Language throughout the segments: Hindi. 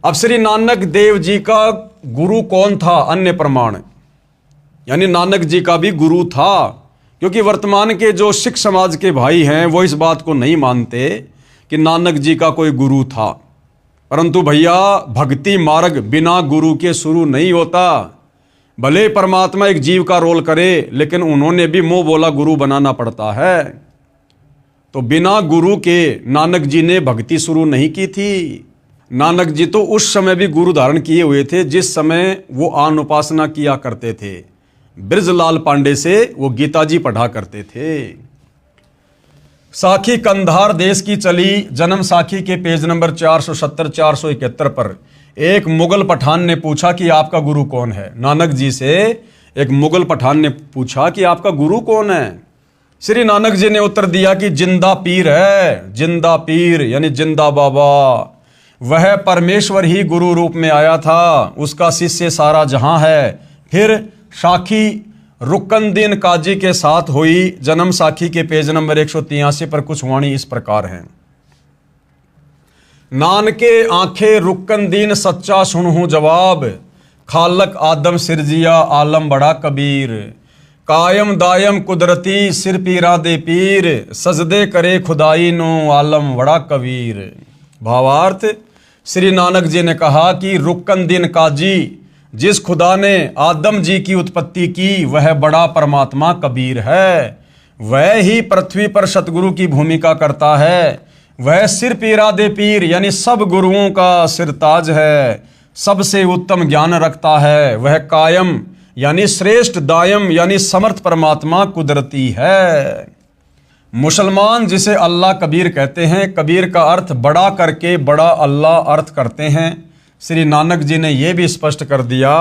अब श्री नानक देव जी का गुरु कौन था? अन्य प्रमाण, यानी नानक जी का भी गुरु था, क्योंकि वर्तमान के जो सिख समाज के भाई हैं वो इस बात को नहीं मानते कि नानक जी का कोई गुरु था। परंतु भैया, भक्ति मार्ग बिना गुरु के शुरू नहीं होता। भले परमात्मा एक जीव का रोल करे, लेकिन उन्होंने भी मुंह बोला गुरु बनाना पड़ता है। तो बिना गुरु के नानक जी ने भक्ति शुरू नहीं की थी। नानक जी तो उस समय भी गुरु धारण किए हुए थे जिस समय वो आन उपासना किया करते थे। ब्रजलाल पांडे से वो गीता जी पढ़ा करते थे। साखी कंधार देश की चली जन्म साखी के पेज नंबर 470-471 पर एक मुगल पठान ने पूछा कि आपका गुरु कौन है? नानक जी से एक मुगल पठान ने पूछा कि आपका गुरु कौन है? श्री नानक जी ने उत्तर दिया कि जिंदा पीर है। जिंदा पीर यानी जिंदा बाबा, वह परमेश्वर ही गुरु रूप में आया था, उसका शिष्य सारा जहां है। फिर साखी रुकनदीन काजी के साथ हुई जन्म साखी के पेज नंबर 183 पर कुछ वाणी इस प्रकार हैं। नानके आंखें रुकनदीन सच्चा सुनहूं जवाब, खालक आदम सिरजिया आलम बड़ा कबीर। कायम दायम कुदरती सिर पीरा दे पीर, सजदे करे खुदाई नो आलम बड़ा कबीर। भावार्थ, श्री नानक जी ने कहा कि रुकनदीन काजी, जिस खुदा ने आदम जी की उत्पत्ति की, वह बड़ा परमात्मा कबीर है। वह ही पृथ्वी पर सतगुरु की भूमिका करता है। वह सिर पीरा दे पीर यानी सब गुरुओं का सिरताज है, सबसे उत्तम ज्ञान रखता है। वह कायम यानी श्रेष्ठ, दायम यानी समर्थ परमात्मा कुदरती है। मुसलमान जिसे अल्लाह कबीर कहते हैं, कबीर का अर्थ बड़ा करके बड़ा अल्लाह अर्थ करते हैं। श्री नानक जी ने यह भी स्पष्ट कर दिया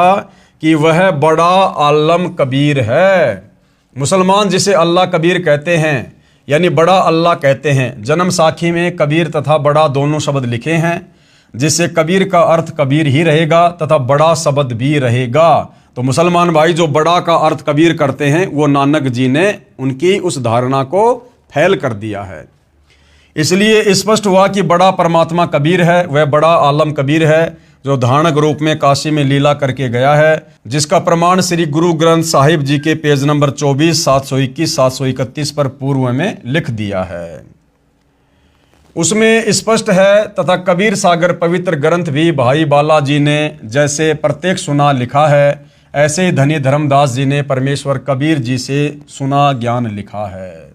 कि वह बड़ा आलम कबीर है। मुसलमान जिसे अल्लाह कबीर कहते हैं यानी बड़ा अल्लाह कहते हैं। जन्म साखी में कबीर तथा बड़ा दोनों शब्द लिखे हैं, जिससे कबीर का अर्थ कबीर ही रहेगा तथा बड़ा शब्द भी रहेगा। तो मुसलमान भाई जो बड़ा का अर्थ कबीर करते हैं, वो नानक जी ने उनकी उस धारणा को फैल कर दिया है। इसलिए स्पष्ट हुआ कि बड़ा परमात्मा कबीर है, वह बड़ा आलम कबीर है जो धारणक रूप में काशी में लीला करके गया है, जिसका प्रमाण श्री गुरु ग्रंथ साहिब जी के पेज नंबर 24, 721, 731 पर पूर्व में लिख दिया है। उसमें स्पष्ट है तथा कबीर सागर पवित्र ग्रंथ भी भाई बालाजी ने जैसे प्रत्येक सुना लिखा है, ऐसे ही धनी धर्मदास जी ने परमेश्वर कबीर जी से सुना ज्ञान लिखा है।